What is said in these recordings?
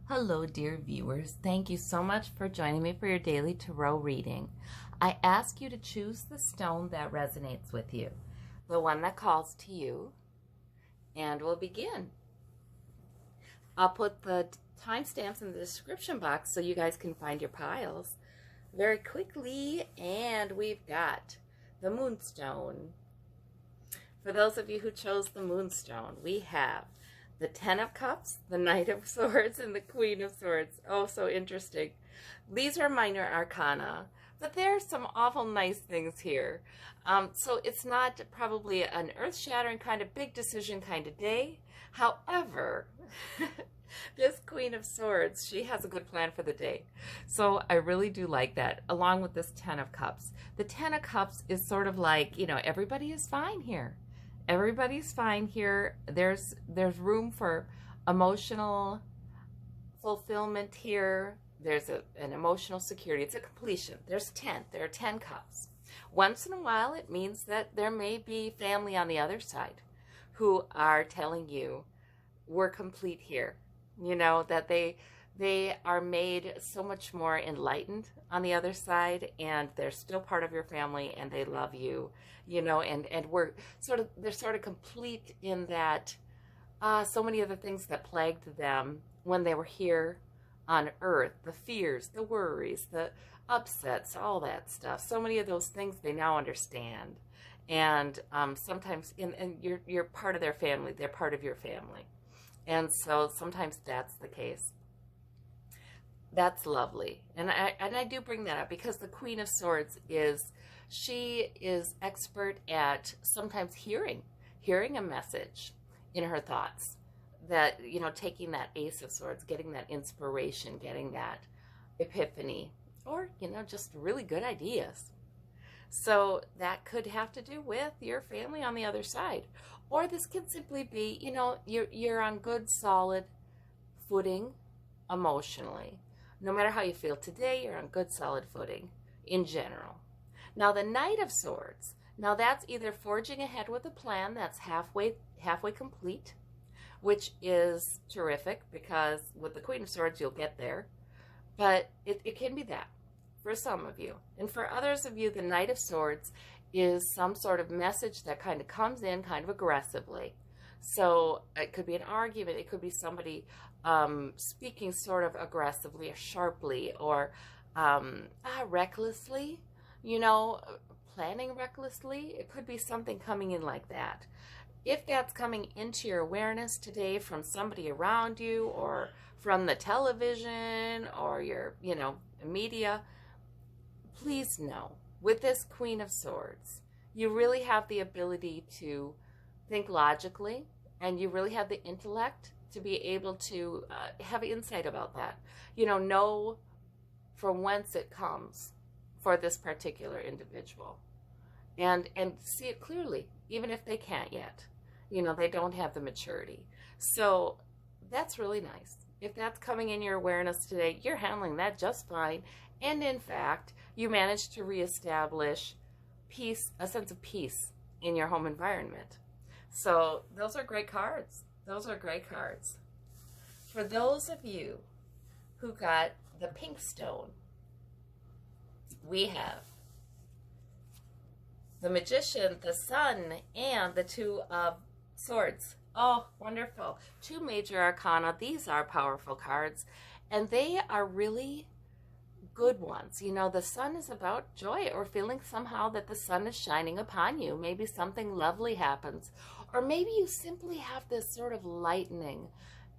Hello, dear viewers. Thank you so much for joining me for your daily tarot reading. I ask you to choose the stone that resonates with you, the one that calls to you, and we'll begin. I'll put the timestamps in the description box so you guys can find your piles very quickly. And we've got the moonstone. For those of you who chose the moonstone, we have the Ten of Cups, the Knight of Swords, and the Queen of Swords. Oh, so interesting. These are minor arcana, but there are some awful nice things here. So it's not probably an earth-shattering kind of big decision kind of day. However, this Queen of Swords, she has a good plan for the day. So I really do like that, along with this Ten of Cups. The Ten of Cups is sort of like, everybody is fine here. Everybody's fine here. There's room for emotional fulfillment here. There's an emotional security. It's a completion. There are 10 cups. Once in a while, it means that there may be family on the other side who are telling you, we're complete here. That they are made so much more enlightened on the other side, and they're still part of your family, and they love you, and they're sort of complete in that so many of the things that plagued them when they were here on earth, the fears, the worries, the upsets, all that stuff, so many of those things they now understand. And sometimes you're part of their family, they're part of your family. And so sometimes that's the case. That's lovely. And I do bring that up because the Queen of Swords she is expert at sometimes hearing a message in her thoughts, that, taking that Ace of Swords, getting that inspiration, getting that epiphany, or, just really good ideas. So that could have to do with your family on the other side. Or this could simply be, you're on good, solid footing emotionally. No matter how you feel today, you're on good, solid footing in general. Now, the Knight of Swords, now that's either forging ahead with a plan that's halfway complete, which is terrific because with the Queen of Swords, you'll get there. But it can be that for some of you. And for others of you, the Knight of Swords is some sort of message that kind of comes in kind of aggressively. So it could be an argument. It could be somebody speaking sort of aggressively or sharply or recklessly, planning recklessly. It could be something coming in like that. If that's coming into your awareness today from somebody around you or from the television or your, media, please know, with this Queen of Swords, you really have the ability to think logically, and you really have the intellect to be able to have insight about that. Know from whence it comes for this particular individual, and see it clearly, even if they can't yet. They don't have the maturity. So that's really nice. If that's coming in your awareness today, you're handling that just fine. And in fact, you managed to reestablish peace, a sense of peace in your home environment. So those are great cards. Those are great cards. For those of you who got the pink stone, we have the Magician, the Sun, and the Two of Swords. Oh, wonderful. Two major arcana. These are powerful cards, and they are really good ones. The sun is about joy, or feeling somehow that the sun is shining upon you. Maybe something lovely happens, or maybe you simply have this sort of lightening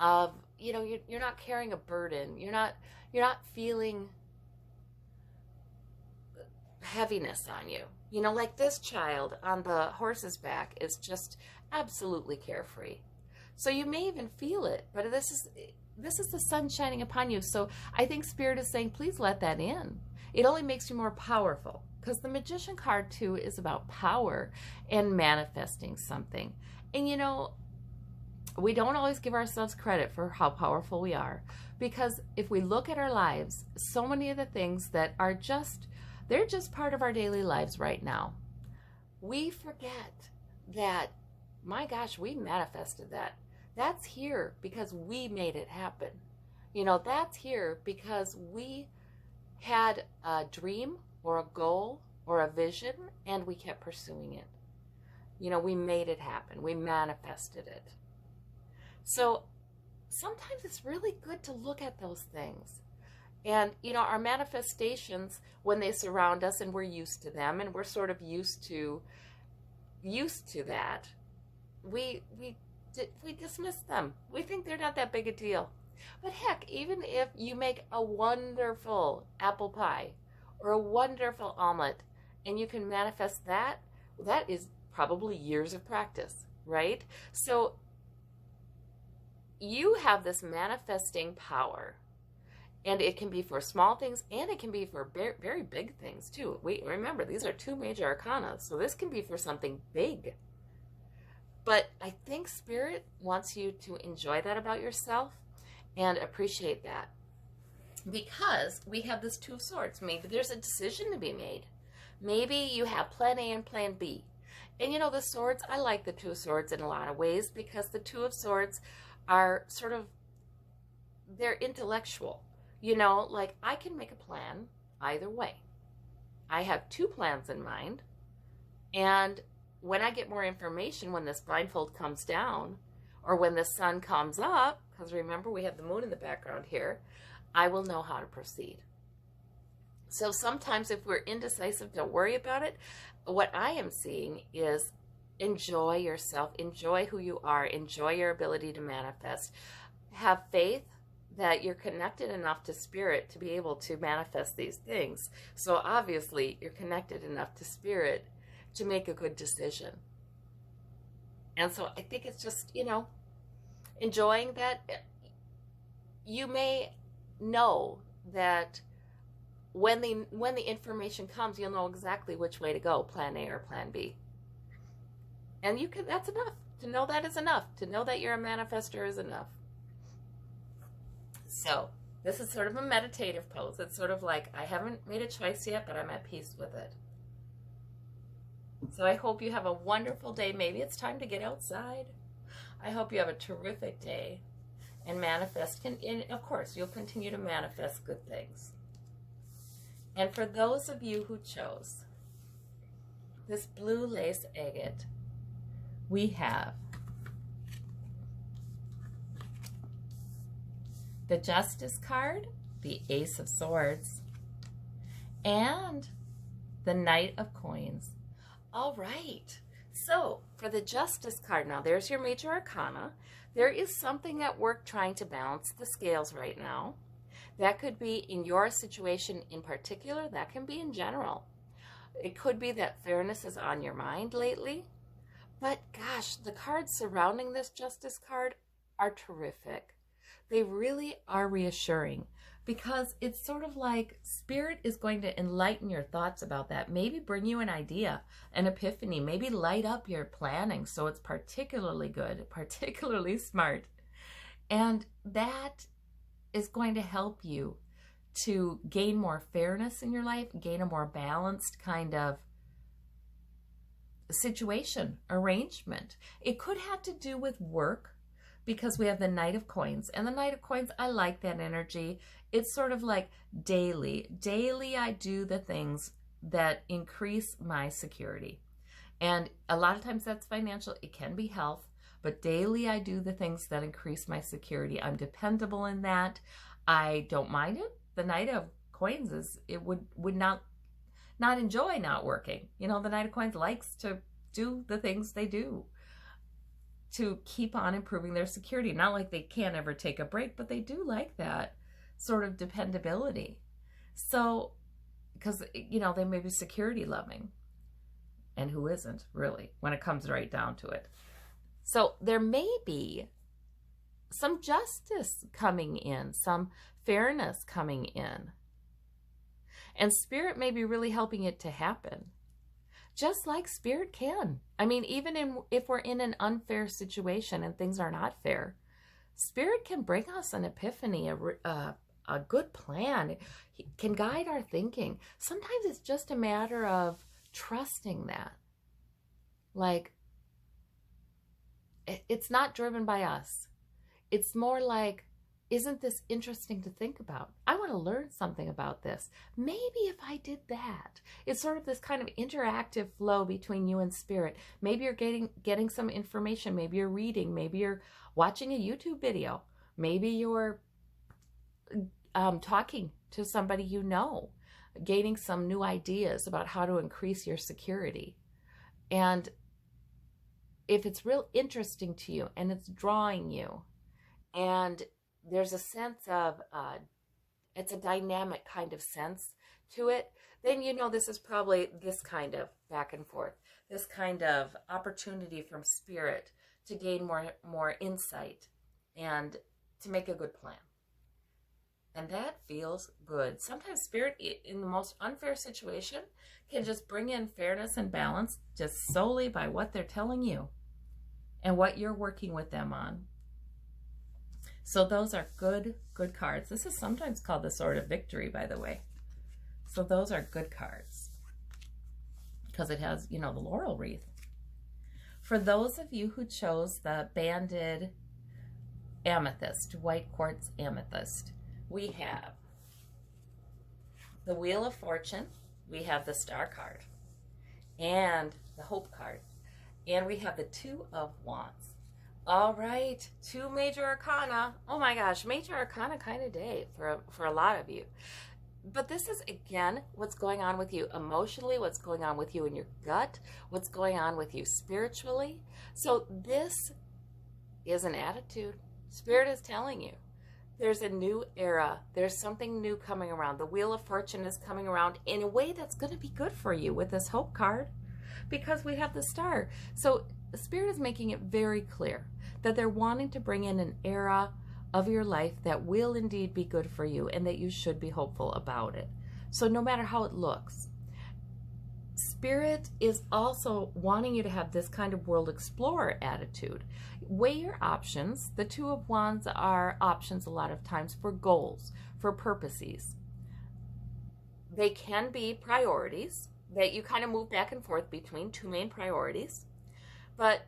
of, you're not carrying a burden. You're not feeling heaviness on you. Like this child on the horse's back is just absolutely carefree. So you may even feel it, but this is the sun shining upon you. So I think Spirit is saying, please let that in. It only makes you more powerful, because the Magician card too is about power and manifesting something. And we don't always give ourselves credit for how powerful we are, because if we look at our lives, so many of the things that are they're just part of our daily lives right now, we forget that, my gosh, we manifested that. That's here because we made it happen. You know, that's here because we had a dream or a goal or a vision and we kept pursuing it. You know, we made it happen. We manifested it. So sometimes it's really good to look at those things. And, you know, our manifestations, when they surround us and we're used to them and we're sort of used to that, we dismiss them. We think they're not that big a deal. But heck, even if you make a wonderful apple pie or a wonderful omelet and you can manifest that, that is probably years of practice, right? So you have this manifesting power, and it can be for small things and it can be for very, very big things too. Remember, these are two major arcana, so this can be for something big. But I think Spirit wants you to enjoy that about yourself and appreciate that, because we have this Two of Swords. Maybe there's a decision to be made. Maybe you have plan A and plan B. And you know, the swords, I like the Two of Swords in a lot of ways, because the Two of Swords are sort of, they're intellectual. You know, like I can make a plan either way. I have two plans in mind, and when I get more information, when this blindfold comes down or when the sun comes up, because remember we have the moon in the background here, I will know how to proceed. So sometimes if we're indecisive, don't worry about it. What I am seeing is enjoy yourself, enjoy who you are, enjoy your ability to manifest. Have faith that you're connected enough to Spirit to be able to manifest these things. So obviously you're connected enough to Spirit to make a good decision. And so I think it's just, you know, enjoying that. You may know that when the information comes, you'll know exactly which way to go, plan A or plan B. And you can, that's enough. To know that is enough. To know that you're a manifester is enough. So this is sort of a meditative pose. It's sort of like, I haven't made a choice yet, but I'm at peace with it. So I hope you have a wonderful day. Maybe it's time to get outside. I hope you have a terrific day and manifest. And of course, you'll continue to manifest good things. And for those of you who chose this blue lace agate, we have the Justice card, the Ace of Swords, and the Knight of Coins. All right, so for the Justice card, now there's your major arcana. There is something at work trying to balance the scales right now. That could be in your situation in particular. That can be in general. It could be that fairness is on your mind lately. But gosh, the cards surrounding this Justice card are terrific. They really are reassuring, because it's sort of like Spirit is going to enlighten your thoughts about that. Maybe bring you an idea, an epiphany, maybe light up your planning so it's particularly good, particularly smart. And that is going to help you to gain more fairness in your life, gain a more balanced kind of situation, arrangement. It could have to do with work, because we have the Knight of Coins. And the Knight of Coins, I like that energy. It's sort of like daily. Daily I do the things that increase my security. And a lot of times that's financial. It can be health. But daily I do the things that increase my security. I'm dependable in that. I don't mind it. The Knight of Coins is, it would not enjoy not working. You know, the Knight of Coins likes to do the things they do to keep on improving their security. Not like they can't ever take a break, but they do like that sort of dependability. So, because, you know, they may be security loving. And who isn't, really, when it comes right down to it. So there may be some justice coming in, some fairness coming in. And Spirit may be really helping it to happen. Just like Spirit can. I mean, even if we're in an unfair situation and things are not fair, Spirit can bring us an epiphany, a good plan. He can guide our thinking. Sometimes it's just a matter of trusting that. Like, it's not driven by us. It's more like isn't this interesting to think about? I want to learn something about this. Maybe if I did that. It's sort of this kind of interactive flow between you and spirit. Maybe you're getting some information. Maybe you're reading. Maybe you're watching a YouTube video. Maybe you're talking to somebody you know, gaining some new ideas about how to increase your security. And if it's real interesting to you and it's drawing you, and there's a sense of, it's a dynamic kind of sense to it, then you know this is probably this kind of back and forth, this kind of opportunity from spirit to gain more insight and to make a good plan. And that feels good. Sometimes spirit, in the most unfair situation, can just bring in fairness and balance just solely by what they're telling you and what you're working with them on. So those are good cards. This is sometimes called the Sword of Victory, by the way. So those are good cards because it has, you know, the laurel wreath. For those of you who chose the banded amethyst, white quartz amethyst, we have the Wheel of Fortune, we have the Star card, and the Hope card, and we have the Two of Wands. All right, 2 major arcana. Oh my gosh, major arcana kind of day for a lot of you. But this is, again, what's going on with you emotionally, what's going on with you in your gut, what's going on with you spiritually. So this is an attitude. Spirit is telling you there's a new era. There's something new coming around. The Wheel of Fortune is coming around in a way that's going to be good for you with this Hope card because we have the Star. So the Spirit is making it very clear that they're wanting to bring in an era of your life that will indeed be good for you and that you should be hopeful about it. So no matter how it looks, Spirit is also wanting you to have this kind of world explorer attitude. Weigh your options. The Two of Wands are options a lot of times for goals, for purposes. They can be priorities that you kind of move back and forth between 2 main priorities. But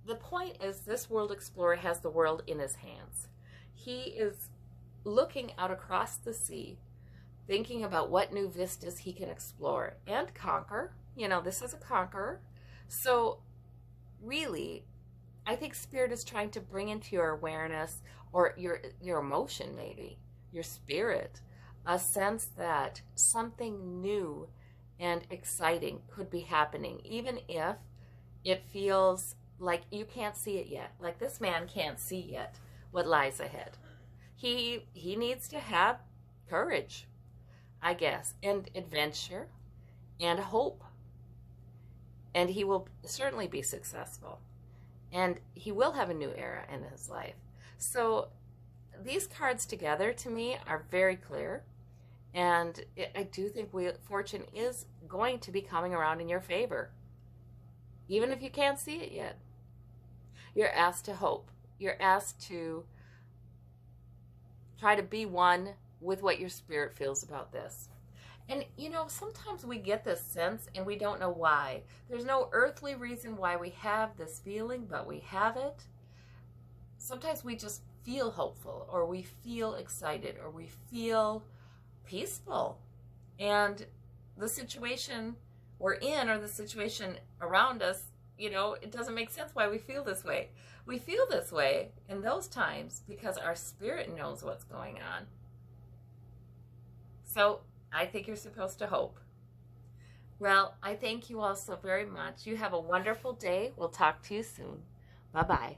the point is this world explorer has the world in his hands. He is looking out across the sea, thinking about what new vistas he can explore and conquer. You know, this is a conqueror. So really, I think Spirit is trying to bring into your awareness or your emotion, maybe, your spirit, a sense that something new and exciting could be happening, even if it feels like you can't see it yet. Like this man can't see yet what lies ahead. He needs to have courage, I guess, and adventure and hope. And he will certainly be successful. And he will have a new era in his life. So these cards together, to me, are very clear. And I do think fortune is going to be coming around in your favor, even if you can't see it yet. You're asked to hope. You're asked to try to be one with what your spirit feels about this. And, you know, sometimes we get this sense and we don't know why. There's no earthly reason why we have this feeling, but we have it. Sometimes we just feel hopeful, or we feel excited, or we feel peaceful. And the situation we're in, or the situation around us, you know, it doesn't make sense why we feel this way. We feel this way in those times because our spirit knows what's going on. So I think you're supposed to hope. Well, I thank you all so very much. You have a wonderful day. We'll talk to you soon. Bye-bye.